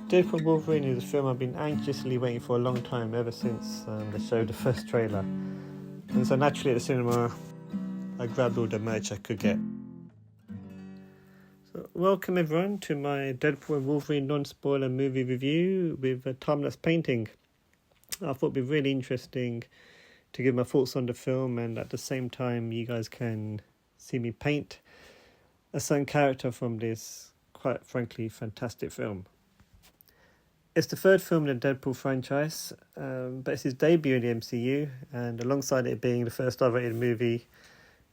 Deadpool Wolverine is a film I've been anxiously waiting for a long time, ever since they showed the first trailer. And so naturally at the cinema, I grabbed all the merch I could get. So welcome everyone to my Deadpool Wolverine non-spoiler movie review with a time-lapse painting. I thought it'd be really interesting to give my thoughts on the film, and at the same time you guys can see me paint a certain character from this, quite frankly, fantastic film. It's the third film in the Deadpool franchise, but it's his debut in the MCU, and alongside it being the first R-rated movie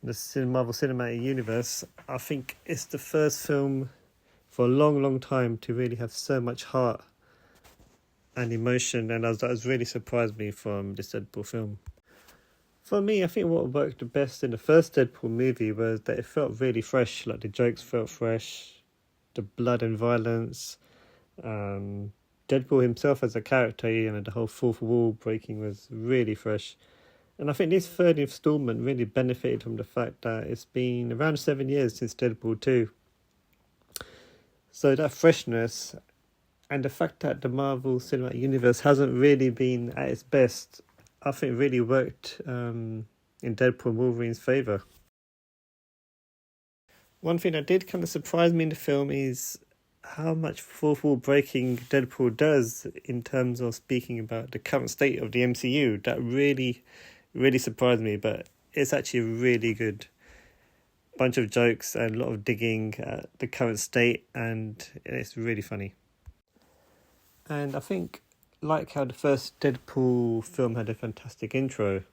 in the Marvel Cinematic Universe, I think it's the first film for a long, long time to really have so much heart and emotion, and that has really surprised me from this Deadpool film. For me, I think what worked the best in the first Deadpool movie was that it felt really fresh, like the jokes felt fresh, the blood and violence, Deadpool himself as a character, the whole fourth wall breaking was really fresh. And I think this third installment really benefited from the fact that it's been around 7 years since Deadpool 2. So that freshness and the fact that the Marvel Cinematic Universe hasn't really been at its best, I think really worked in Deadpool and Wolverine's favour. One thing that did kind of surprise me in the film is how much fourth wall breaking Deadpool does in terms of speaking about the current state of the MCU. That really, really surprised me, but it's actually a really good bunch of jokes and a lot of digging at the current state, and it's really funny. And I think, like how the first Deadpool film had a fantastic intro,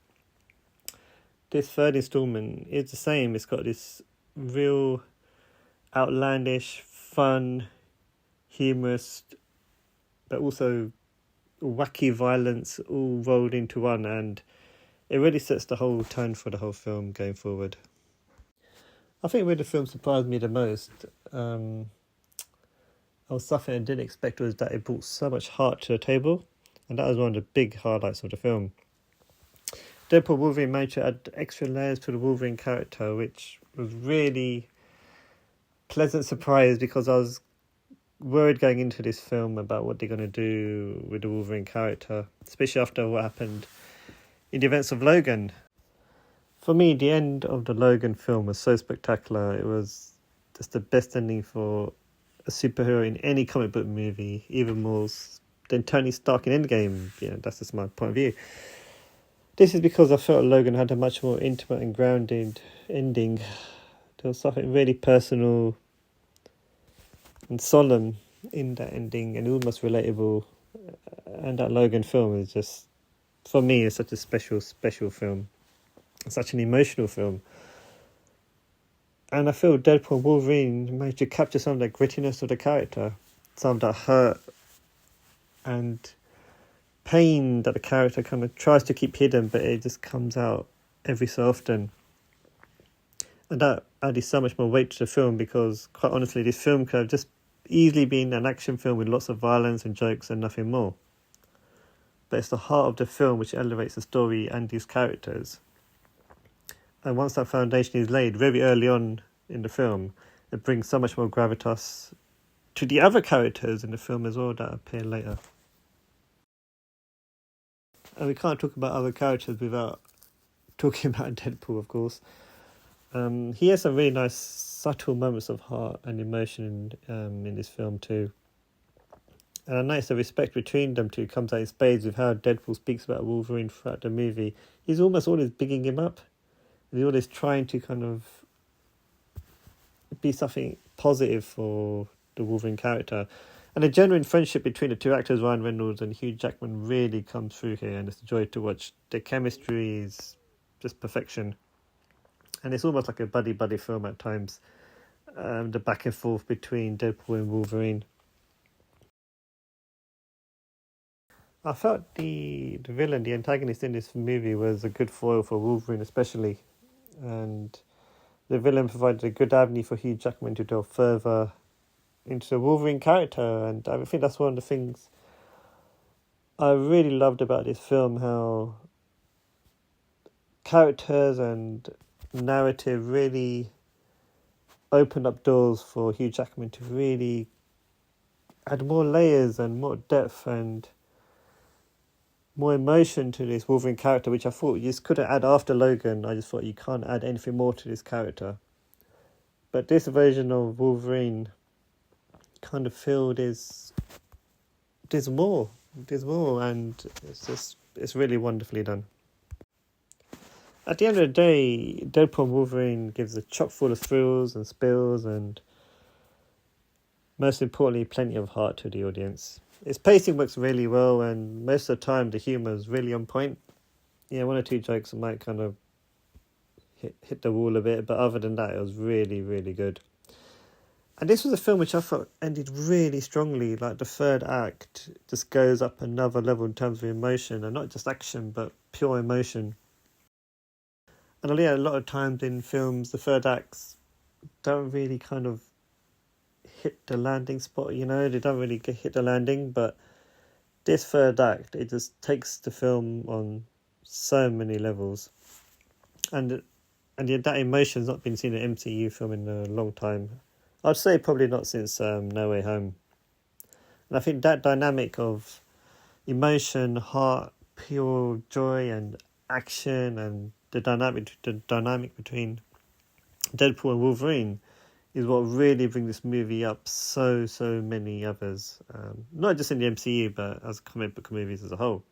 this third installment is the same. It's got this real outlandish, fun, humorous, but also wacky violence all rolled into one, and it really sets the whole tone for the whole film going forward. I think where the film surprised me the most, something I didn't expect, was that it brought so much heart to the table, and that was one of the big highlights of the film. Deadpool Wolverine managed to add extra layers to the Wolverine character, which was really pleasant surprise, because I was worried going into this film about what they're going to do with the Wolverine character, especially after what happened in the events of Logan. For me, the end of the Logan film was so spectacular. It was just the best ending for a superhero in any comic book movie, even more than Tony Stark in Endgame. That's just my point of view. This is because I felt Logan had a much more intimate and grounded ending. There was something really personal and solemn in that ending, and almost relatable. And that Logan film is just, for me, it's such a special film. It's such an emotional film. And I feel Deadpool Wolverine managed to capture some of that grittiness of the character, some of that hurt and pain that the character kind of tries to keep hidden, but it just comes out every so often. And that added so much more weight to the film, because quite honestly, this film could have just easily been an action film with lots of violence and jokes and nothing more. But it's the heart of the film which elevates the story and these characters. And once that foundation is laid very early on in the film, it brings so much more gravitas to the other characters in the film as well that appear later. And we can't talk about other characters without talking about Deadpool, of course. He has some really nice, subtle moments of heart and emotion in this film too. And I noticed the respect between them two comes out in spades with how Deadpool speaks about Wolverine throughout the movie. He's almost always bigging him up. He's always trying to kind of be something positive for the Wolverine character. And the genuine friendship between the two actors, Ryan Reynolds and Hugh Jackman, really comes through here, and it's a joy to watch. Their chemistry is just perfection. And it's almost like a buddy-buddy film at times, the back and forth between Deadpool and Wolverine. I felt the villain, the antagonist in this movie, was a good foil for Wolverine especially. And the villain provided a good avenue for Hugh Jackman to delve further into the Wolverine character. And I think that's one of the things I really loved about this film, how characters and narrative really opened up doors for Hugh Jackman to really add more layers and more depth and more emotion to this Wolverine character, which I thought you just couldn't add after Logan. I just thought you can't add anything more to this character. But this version of Wolverine kind of feel there's more, and it's really wonderfully done. At the end of the day, Deadpool Wolverine gives a chock full of thrills and spills, and most importantly, plenty of heart to the audience. Its pacing works really well, and most of the time the humour is really on point. Yeah, one or two jokes might kind of hit the wall a bit, but other than that, it was really, really good. And this was a film which I thought ended really strongly. Like the third act just goes up another level in terms of emotion, and not just action, but pure emotion. And yeah, a lot of times in films, the third acts don't really kind of hit the landing spot, you know, they don't really hit the landing, but this third act, it just takes the film on so many levels. And that emotion's not been seen in an MCU film in a long time. I'd say probably not since No Way Home. And I think that dynamic of emotion, heart, pure joy and action, and the dynamic between Deadpool and Wolverine is what really brings this movie up so many others. Not just in the MCU, but as comic book movies as a whole.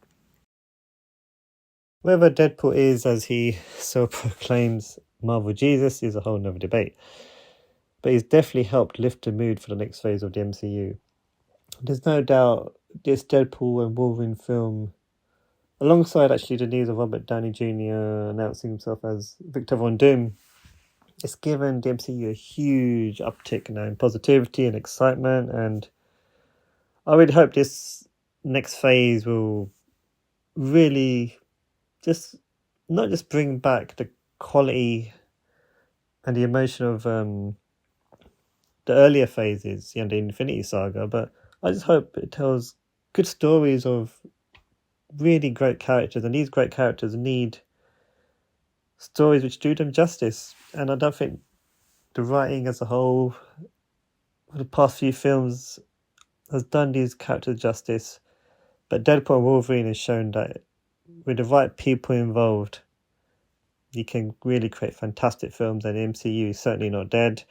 Whether Deadpool is, as he so proclaims, Marvel Jesus is a whole nother debate. But he's definitely helped lift the mood for the next phase of the MCU. There's no doubt this Deadpool and Wolverine film, alongside actually the news of Robert Downey Jr. announcing himself as Victor Von Doom, it's given the MCU a huge uptick now in positivity and excitement, and I really hope this next phase will really just not just bring back the quality and the emotion of the earlier phases, the Infinity Saga, but I just hope it tells good stories of really great characters, and these great characters need stories which do them justice. And I don't think the writing as a whole for the past few films has done these characters justice, but Deadpool and Wolverine has shown that with the right people involved, you can really create fantastic films, and the MCU is certainly not dead.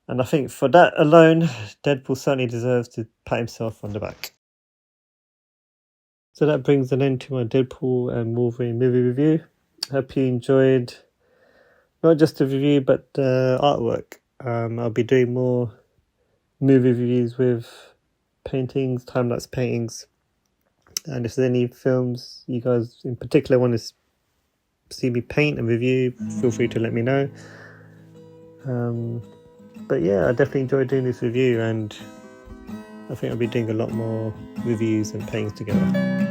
And I think for that alone, Deadpool certainly deserves to pat himself on the back. So that brings an end to my Deadpool and Wolverine movie review. Hope you enjoyed not just the review, but the artwork. I'll be doing more movie reviews with paintings, time-lapse paintings. And if there's any films you guys in particular want to see me paint and review, feel free to let me know. But yeah, I definitely enjoyed doing this review, and I think I'll be doing a lot more reviews and paintings together.